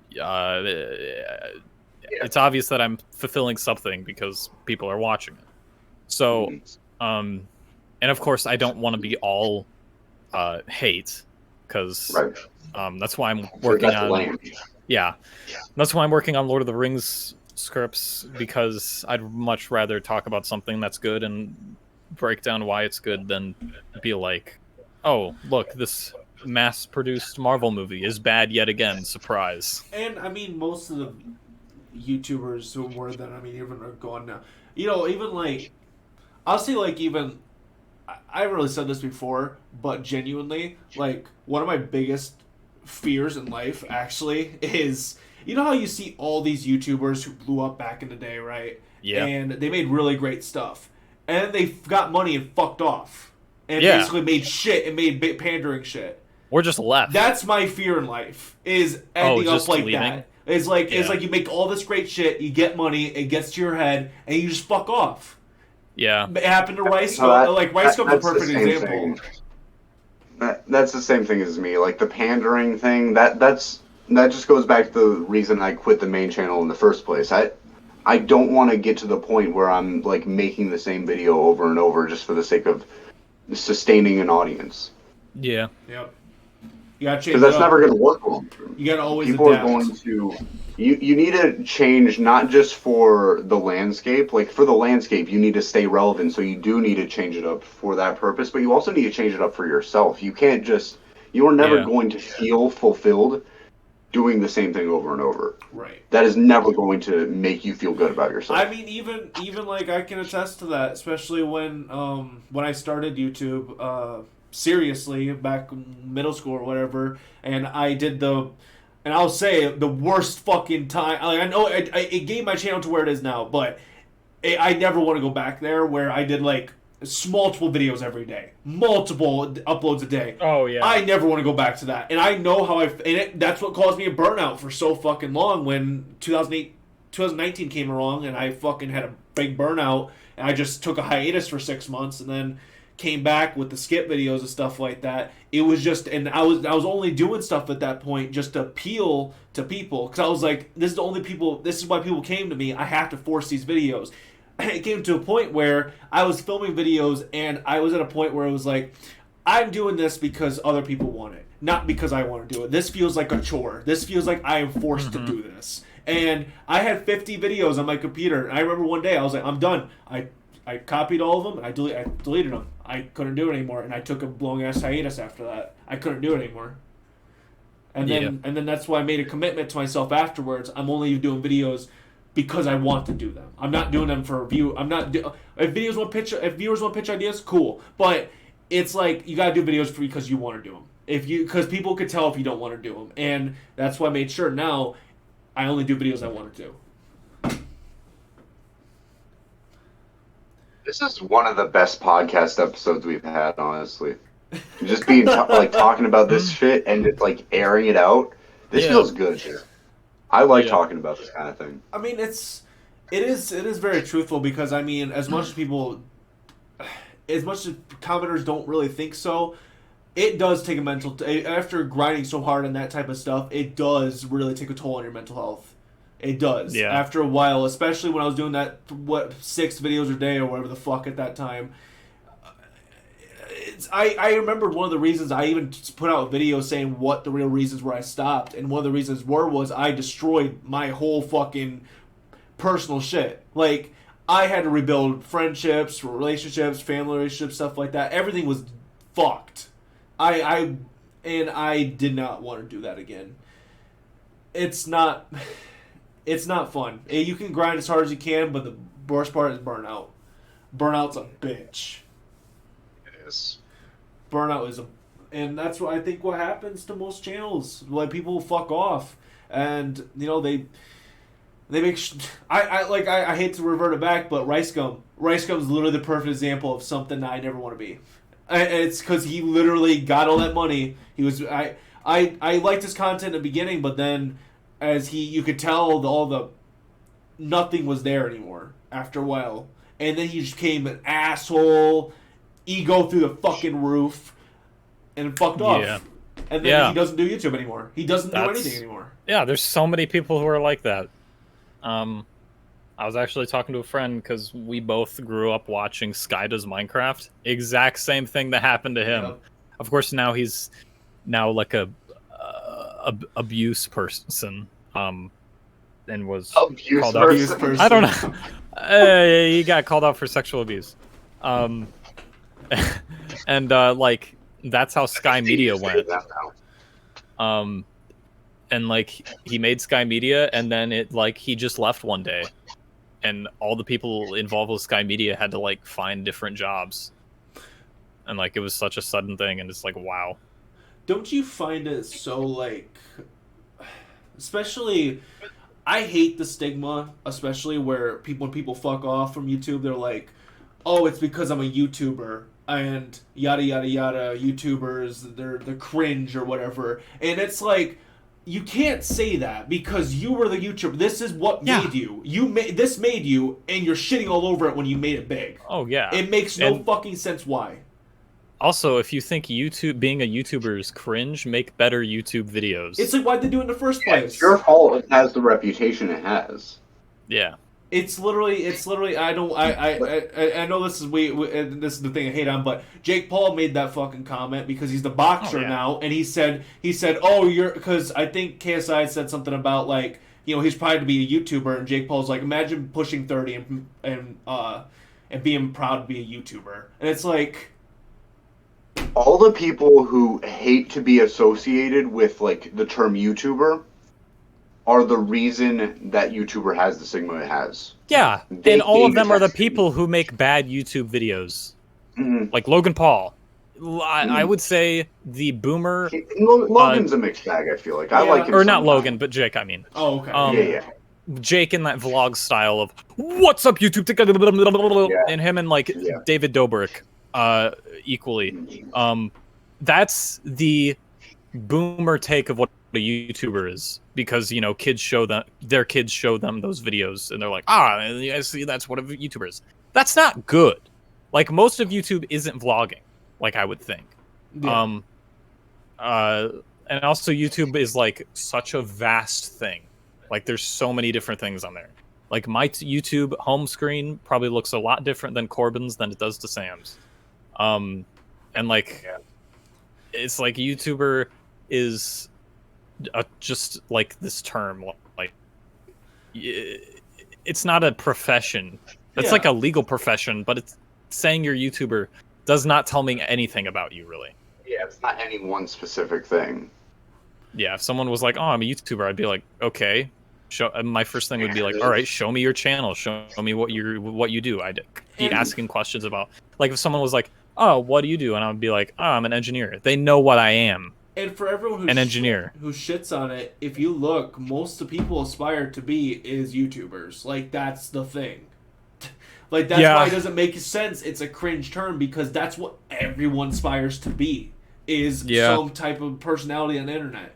it's obvious that I'm fulfilling something because people are watching it. So, and of course, I don't want to be all hate, because that's why I'm working on. Yeah, that's why I'm working on Lord of the Rings scripts, because I'd much rather talk about something that's good and break down why it's good than be like, oh, look, this mass-produced Marvel movie is bad yet again. Surprise. And I mean, most of the YouTubers who were then, I mean, even are gone now. You know, even like, I'll say like even, I haven't really said this before, but genuinely, like, one of my biggest fears in life actually is, you know how you see all these YouTubers who blew up back in the day, right? Yeah. And they made really great stuff. And they got money and fucked off. And Yeah. basically made shit and made pandering shit. We're just left. That's my fear in life, is ending up just like leaving? that. It's like you make all this great shit, you get money, it gets to your head, and you just fuck off. Yeah. It happened to Rice. Rice Gum's a perfect example. That's the same thing as me. Like the pandering thing, that just goes back to the reason I quit the main channel in the first place. I don't want to get to the point where I'm like making the same video over and over just for the sake of sustaining an audience. Yeah. Yep. You gotta change. Because that's never going to work long term. You gotta always People adapt. are going to. You need to change not just for the landscape. Like for the landscape, you need to stay relevant. So you do need to change it up for that purpose. But you also need to change it up for yourself. You can't just. You are never going to feel fulfilled doing the same thing over and over. Right. That is never going to make you feel good about yourself. I mean, even like I can attest to that, especially when I started YouTube seriously back in middle school or whatever, and I did and I'll say the worst fucking time. Like, I know it gave my channel to where it is now, but I never want to go back there where I did like multiple videos every day, multiple uploads a day. Oh yeah. I never want to go back to that, and I know how that's what caused me a burnout for so fucking long. When 2019 came along, and I fucking had a big burnout, and I just took a hiatus for 6 months, and then came back with the skip videos and stuff like that. It was just, and I was only doing stuff at that point just to appeal to people, because I was like, this is why people came to me. I have to force these videos. It came to a point where I was filming videos, and I was at a point where it was like, I'm doing this because other people want it, not because I want to do it. This feels like a chore. This feels like I am forced to do this. And I had 50 videos on my computer, and I remember one day I was like, I'm done. I copied all of them, and I deleted them. I couldn't do it anymore, and I took a long-ass hiatus after that. I couldn't do it anymore. And then that's why I made a commitment to myself afterwards. I'm only doing videos because I want to do them. I'm not doing them for view. If viewers want to pitch ideas, cool. But it's like you gotta do videos because you want to do them. Because people could tell if you don't want to do them, and that's why I made sure now I only do videos I want to do. This is one of the best podcast episodes we've had, honestly. Just being like talking about this shit and just like airing it out. This feels good, dude. I like talking about this kind of thing. I mean, it is very truthful, because I mean, as much as commenters don't really think so, it does take a mental. After grinding so hard on that type of stuff, it does really take a toll on your mental health. It does. Yeah. After a while, especially when I was doing that 6 videos a day or whatever the fuck at that time. I remember one of the reasons I even put out videos saying what the real reasons were I stopped, and one of the reasons was I destroyed my whole fucking personal shit. Like, I had to rebuild friendships, relationships, family relationships, stuff like that. Everything was fucked. I did not want to do that again. It's not fun. You can grind as hard as you can, but the worst part is burnout. Burnout's a bitch. It is. Burnout is and that's what I think what happens to most channels. Like, people fuck off, and they make. I hate to revert it back, but Rice Gum's literally the perfect example of something that I never want to be. And it's because he literally got all that money. He was I liked his content in the beginning, but then as you could tell nothing was there anymore after a while, and then he just became an asshole. Ego through the fucking roof, and fucked off. Yeah. And then he doesn't do YouTube anymore. He doesn't do anything anymore. Yeah, there's so many people who are like that. I was actually talking to a friend because we both grew up watching Sky Does Minecraft. Exact same thing that happened to him. Yep. Of course, now he's like a abuse person. And was Abuse called out. Abuse person. I don't know. He got called out for sexual abuse. And like that's how Sky Media went. And like he made Sky Media, and then he just left one day, and all the people involved with Sky Media had to like find different jobs, and like it was such a sudden thing, and it's like wow. Don't you find it so like, especially, I hate the stigma, especially where when people fuck off from YouTube, they're like, oh, it's because I'm a YouTuber and yada yada yada. YouTubers, they're cringe or whatever, and it's like, you can't say that because you were the YouTuber. This is what made you. This made you, and you're shitting all over it when you made it big. Oh yeah, it makes no fucking sense why. Also, if you think being a YouTuber is cringe, make better YouTube videos. It's like, why'd they do it in the first place? It's your fault it has the reputation it has. Yeah. It's literally. I know this is this is the thing I hate on, but Jake Paul made that fucking comment because he's the boxer now, and he said, oh, you're, because I think KSI said something about like, you know, he's proud to be a YouTuber, and Jake Paul's like, imagine pushing 30 and being proud to be a YouTuber, and it's like, all the people who hate to be associated with like the term YouTuber are the reason that YouTuber has the stigma it has. Yeah, and all of them are the people who make bad YouTube videos. Mm-hmm. Like Logan Paul. I would say the boomer... Logan's a mixed bag, I feel like. I like him. Or not Logan, but Jake, I mean. Oh, okay. Jake in that vlog style of, what's up, YouTube? And him and, like, David Dobrik equally. That's the boomer take of what a YouTuber is, because you know their kids show them those videos and they're like, I see, that's what a YouTuber is. That's not good. Like, most of YouTube isn't vlogging, like I would think. And also YouTube is like such a vast thing. Like, there's so many different things on there. Like, my YouTube home screen probably looks a lot different than Corbin's than it does to Sam's. And like, it's like YouTuber is just like this term, like it's not a profession. It's like a legal profession, but it's saying you're a YouTuber does not tell me anything about you, really. Yeah, it's not any one specific thing. Yeah, if someone was like, oh, I'm a YouTuber, I'd be like, okay. My first thing would be like, all right, show me your channel, show me what you do. I'd be asking questions about, like, if someone was like, oh, what do you do? And I would be like, oh, I'm an engineer. They know what I am. And for everyone who shits on it, if you look, most of the people aspire to be is YouTubers. Like, that's the thing. Like, that's why it doesn't make sense. It's a cringe term, because that's what everyone aspires to be, is some type of personality on the internet.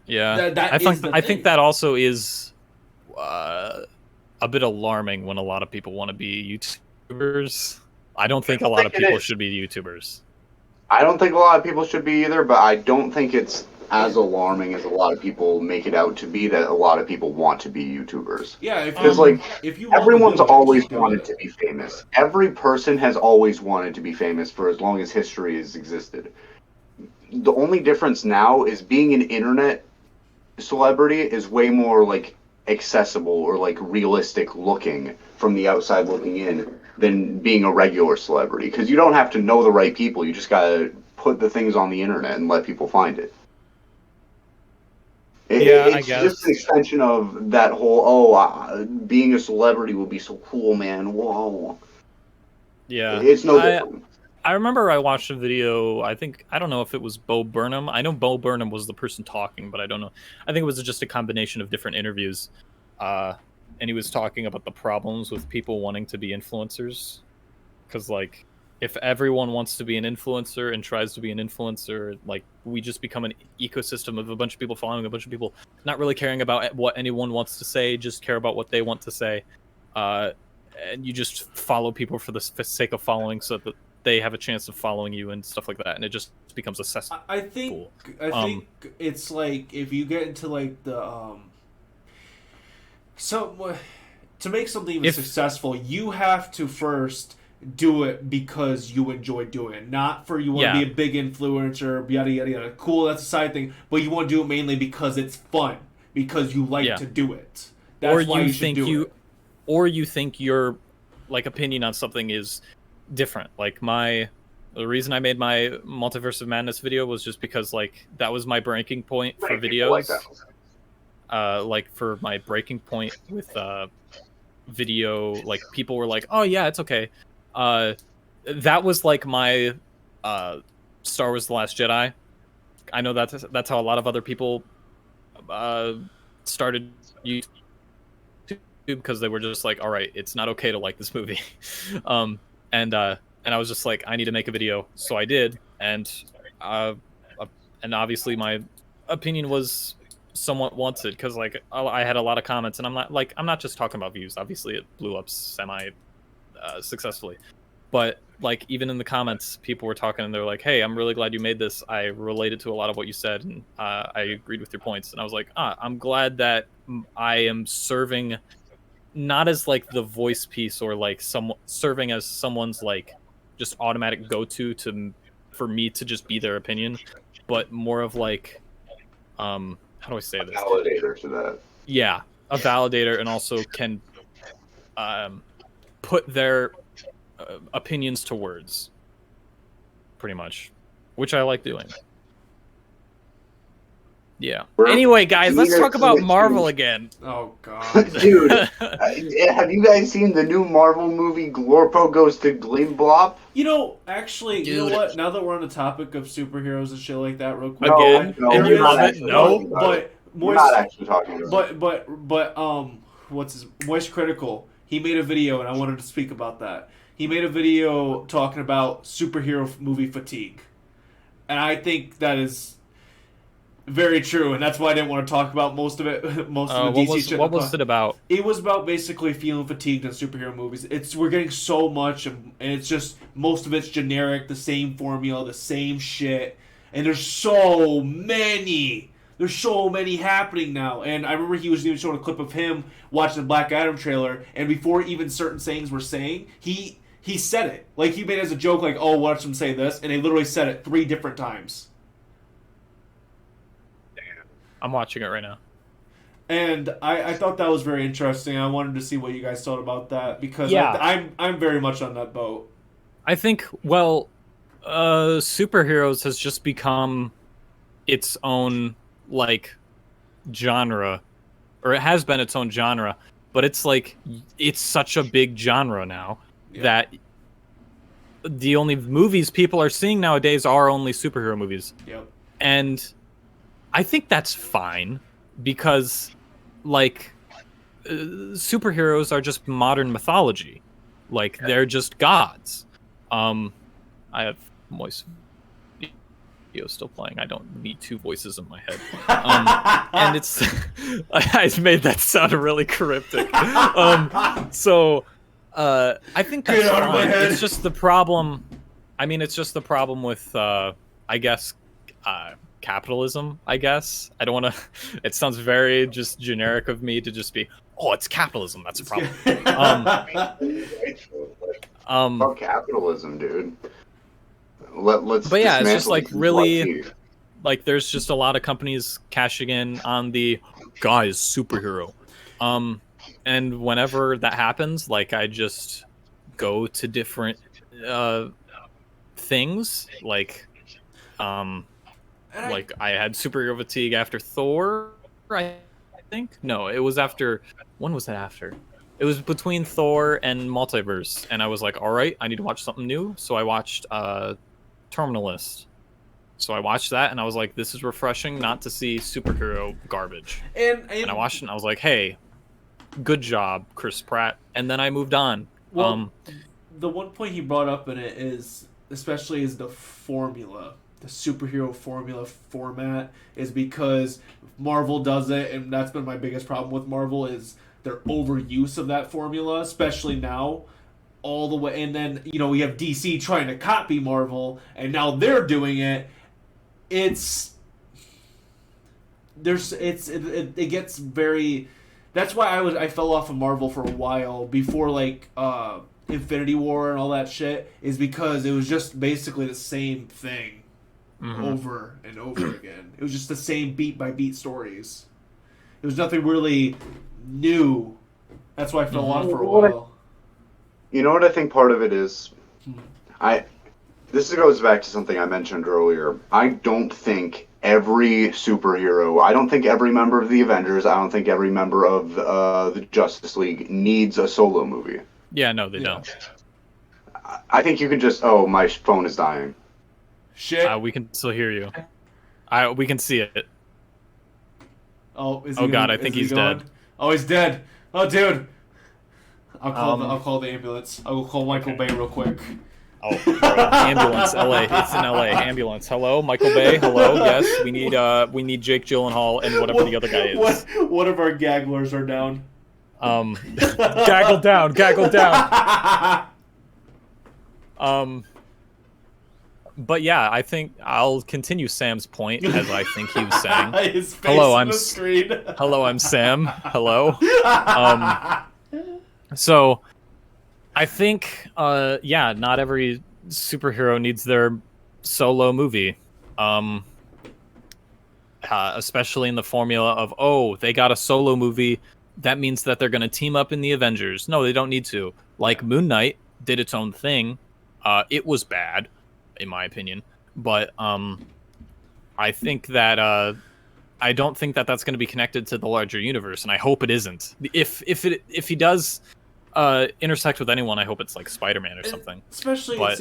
Yeah, I think that also is a bit alarming when a lot of people want to be YouTubers. I don't think a lot of people should be YouTubers. I don't think a lot of people should be either, but I don't think it's as alarming as a lot of people make it out to be that a lot of people want to be YouTubers. Yeah, because everyone's always wanted to be famous. Every person has always wanted to be famous for as long as history has existed. The only difference now is being an internet celebrity is way more like accessible or like realistic looking from the outside looking in than being a regular celebrity, because you don't have to know the right people. You just gotta put the things on the internet and let people find it. I guess. Just an extension of that whole, being a celebrity will be so cool, man. Whoa. Yeah. It's no different. I remember I watched a video, I don't know if it was Bo Burnham. I know Bo Burnham was the person talking, but I don't know. I think it was just a combination of different interviews. And he was talking about the problems with people wanting to be influencers. Because, like, if everyone wants to be an influencer and tries to be an influencer, like, we just become an ecosystem of a bunch of people following a bunch of people, not really caring about what anyone wants to say, just care about what they want to say. And you just follow people for the sake of following so that they have a chance of following you and stuff like that. And it just becomes a cesspool. I think it's like, if you get into, like, So, to make something even successful, you have to first do it because you enjoy doing it, not for you want to be a big influencer, yada yada yada. Cool, that's a side thing, but you want to do it mainly because it's fun, because you like to do it. That's why you should do it. Or you think your like opinion on something is different. Like the reason I made my Multiverse of Madness video was just because like that was my breaking point for videos. Like for my breaking point with video, like people were like, "Oh yeah, it's okay." That was like my Star Wars: The Last Jedi. I know that's how a lot of other people started YouTube, because they were just like, all right, it's not okay to like this movie. And I was just like, I need to make a video, so I did, and obviously my opinion was somewhat wanted, because like I had a lot of comments, and I'm not just talking about views. Obviously it blew up semi successfully, but like even in the comments people were talking, and they're like, hey, I'm really glad you made this. I related to a lot of what you said, and I agreed with your points. And I was like, I'm glad that I am serving not as like the voice piece, or like serving as someone's like just automatic go-to for me to just be their opinion, but more of like how do I say this? Validator to that. Yeah, a validator, and also can put their opinions to words, pretty much, which I like doing. Yeah. Anyway, guys, let's talk about Marvel again. Oh God, dude, have you guys seen the new Marvel movie Glorpo Goes to Glimblop? You know, actually, you know what? Now that we're on the topic of superheroes and shit like that, real quick, again, and you love it? No, but we're not actually talking about it. But what's his Moist Critical? He made a video, and I wanted to speak about that. He made a video talking about superhero movie fatigue, and I think that is very true, and that's why I didn't want to talk about most of it. Most of the DC shit. What was it about? It was about basically feeling fatigued in superhero movies. We're getting so much, and it's just most of it's generic, the same formula, the same shit, and there's so many. There's so many happening now, and I remember he was even showing a clip of him watching the Black Adam trailer, and before even certain sayings were saying, he said it. Like, he made it as a joke, like, oh, watch him say this, and they literally said it 3 different times. I'm watching it right now. And I thought that was very interesting. I wanted to see what you guys thought about that, because I'm very much on that boat. I think, superheroes has just become its own, like, genre. Or it has been its own genre. But it's like, it's such a big genre now that the only movies people are seeing nowadays are only superhero movies. Yep. And I think that's fine, because like superheroes are just modern mythology. Like, they're just gods. I have Moist video still playing. I don't need 2 voices in my head. And it's I made that sound really cryptic. So I think that's fine. It's just the problem. I mean, it's just the problem with I guess capitalism, I guess. I don't want to. It sounds very just generic of me to just be, oh, it's capitalism. That's a problem. Fuck capitalism, dude. Let's. But yeah, it's just like really, like there's just a lot of companies cashing in on the guys superhero. And whenever that happens, like I just go to different things, like like I had superhero fatigue after Thor, I think. No, it was after. When was it after? It was between Thor and Multiverse, and I was like, all right, I need to watch something new. So I watched Terminalist. So I watched that, and I was like, this is refreshing not to see superhero garbage. And I watched it, and I was like, hey, good job, Chris Pratt. And then I moved on. Well, the one point he brought up in it is, especially, is the formula. The superhero formula format is because Marvel does it, and that's been my biggest problem with Marvel is their overuse of that formula, especially now, all the way. And then, you know, we have DC trying to copy Marvel, and now they're doing it. It gets very. That's why I fell off of Marvel for a while before like Infinity War and all that shit, is because it was just basically the same thing over and over again. It was just the same beat by beat stories. It was nothing really new. That's why I fell off for a while. You know what I think part of it is? This goes back to something I mentioned earlier. I don't think every superhero, I don't think every member of the Avengers, I don't think every member of the Justice League needs a solo movie. Yeah, no, they don't. I think you can just, oh, my phone is dying. Shit. We can still hear you. We can see it. Oh, God, I think he's dead. Oh, he's dead. Oh, dude. I'll call the ambulance. I will call Michael Bay real quick. Oh, bro. Ambulance, LA. It's in LA. Ambulance. Hello, Michael Bay. Hello. Yes, we need Jake Gyllenhaal and whatever the other guy is. One of our gagglers are down. Gaggle down. Gaggle down. But yeah, I think I'll continue Sam's point, as I think he was saying. His face on the screen. Hello, I'm Sam. Hello. So I think, not every superhero needs their solo movie. Especially in the formula of, oh, they got a solo movie, that means that they're going to team up in the Avengers. No, they don't need to. Like Moon Knight did its own thing. It was bad, in my opinion. But I think that I don't think that that's going to be connected to the larger universe, and I hope it isn't. If he does intersect with anyone, I hope it's like Spider-Man or something. Especially, it's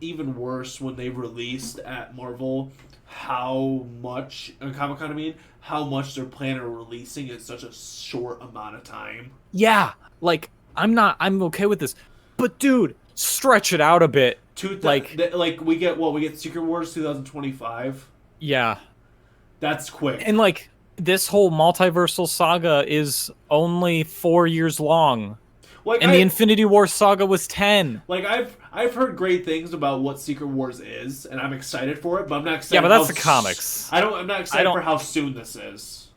even worse when they released at Marvel how much Comic-Con, how much they're planning on releasing in such a short amount of time. Yeah, like I'm okay with this, but dude, stretch it out a bit. We get Secret Wars 2025. Yeah, that's quick. And like this whole multiversal saga is only 4 years long. The Infinity War saga was 10. Like I've heard great things about what Secret Wars is, and I'm excited for it, but I'm not excited. Yeah, but that's the comics. I'm not excited for how soon this is.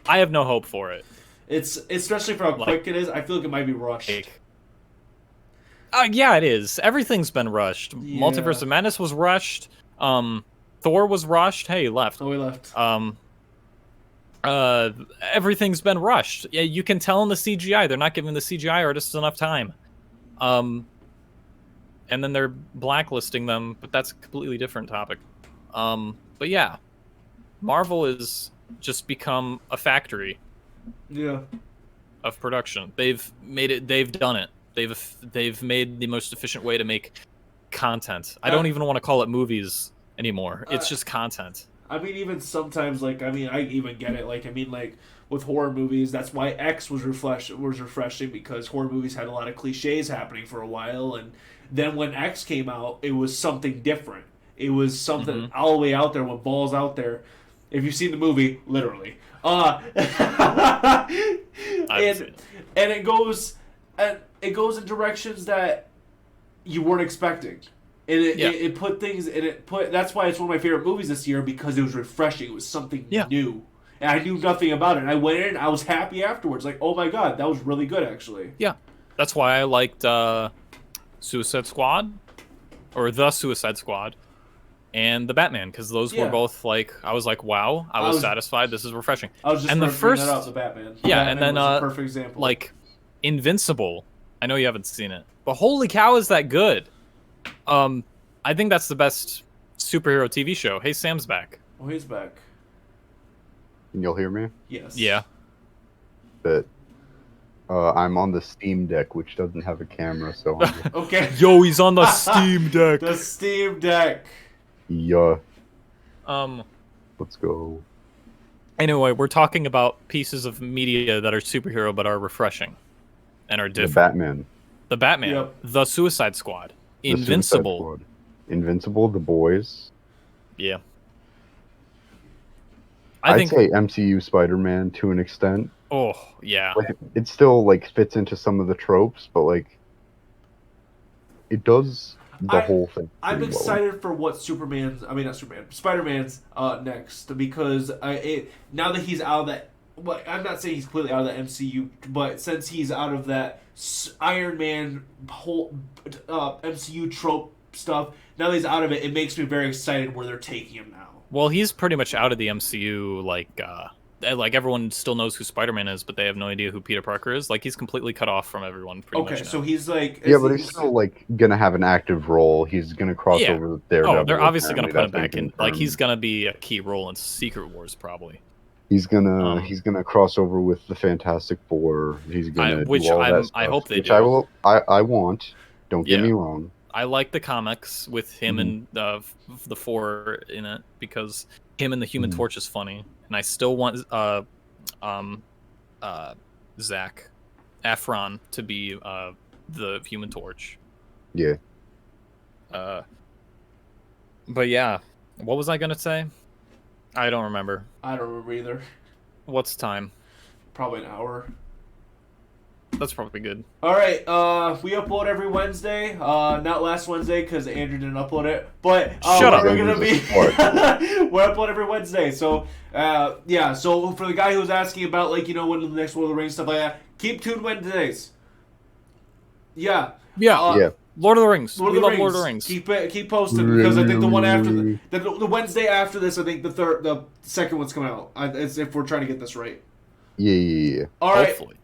I have no hope for it. It's especially for how quick it is. I feel like it might be rushed. Yeah, it is. Everything's been rushed. Yeah. Multiverse of Madness was rushed. Thor was rushed. Hey, he left. Oh, he left. Everything's been rushed. Yeah, you can tell in the CGI. They're not giving the CGI artists enough time. And then they're blacklisting them, but that's a completely different topic. But yeah, Marvel has just become a factory. Yeah. Of production. They've made it. They've done it. They've made the most efficient way to make content. I don't even want to call it movies anymore. It's just content. Even sometimes, I even get it. With horror movies, that's why X was refreshing, because horror movies had a lot of cliches happening for a while, and then when X came out, it was something different. It was something all the way out there, with balls out there. If you've seen the movie, literally. And it goes in directions that you weren't expecting. And it put things, that's why it's one of my favorite movies this year, because it was refreshing. It was something new. And I knew nothing about it. And I went in, I was happy afterwards. Like, oh my god, that was really good, actually. Yeah. That's why I liked Suicide Squad, or The Suicide Squad, and The Batman, because those were both, I was like, wow, I was satisfied. This is refreshing. I was just and the first, that out, The Batman. Yeah, Batman and then, was a perfect example. Invincible. I know you haven't seen it, but holy cow, is that good. I think that's the best superhero TV show. Hey, Sam's back. Oh, he's back. Can y'all hear me? Yes. Yeah. But I'm on the Steam Deck, which doesn't have a camera, so I'm okay. Yo, he's on the Steam Deck. The Steam Deck. Yeah. Let's go. Anyway, we're talking about pieces of media that are superhero but are refreshing and are different. The Batman. Yep. The Suicide Squad. Invincible. Suicide Squad. Invincible, The Boys. Yeah. I'd say MCU Spider-Man to an extent. Oh, yeah. It still fits into some of the tropes, but it does the whole thing. I'm excited for what Spider-Man's next, because now that he's out of that Well, I'm not saying he's completely out of the MCU, but since he's out of that Iron Man whole MCU trope stuff, now that he's out of it, it makes me very excited where they're taking him now. Well, he's pretty much out of the MCU. Like everyone still knows who Spider-Man is, but they have no idea who Peter Parker is. Like he's completely cut off from everyone. Pretty much Okay, now. so he's like Yeah, but he's still like gonna have an active role. He's gonna cross Yeah. over with Daredevil. Oh, they're obviously gonna put him Apparently, back in. that's been Like he's confirmed. gonna be a key role in Secret Wars, probably. He's gonna cross over with the Fantastic Four. He's gonna which do all that I stuff, hope they which do. I want. Don't get Yeah. me wrong. I like the comics with him Mm-hmm. and the four in it because him and the Human Mhm. Torch is funny, and I still want Zac Efron to be the Human Torch. Yeah. But yeah, what was I gonna say? I don't remember. I don't remember either. What's time? Probably an hour. That's probably good. All right, we upload every Wednesday. Not last Wednesday because Andrew didn't upload it, but Shut up. we're gonna be Andrew's we're upload every Wednesday. So yeah, so for the guy who was asking about like when the next Lord of the Rings stuff like that, keep tuned Wednesdays. Yeah. Yeah. Yeah. Lord of the Rings. Lord We of the love Rings. Lord of the Rings. Keep posting because I think the one after the Wednesday after this, I think the second one's coming out. It's if we're trying to get this right. Yeah. All right. Hopefully.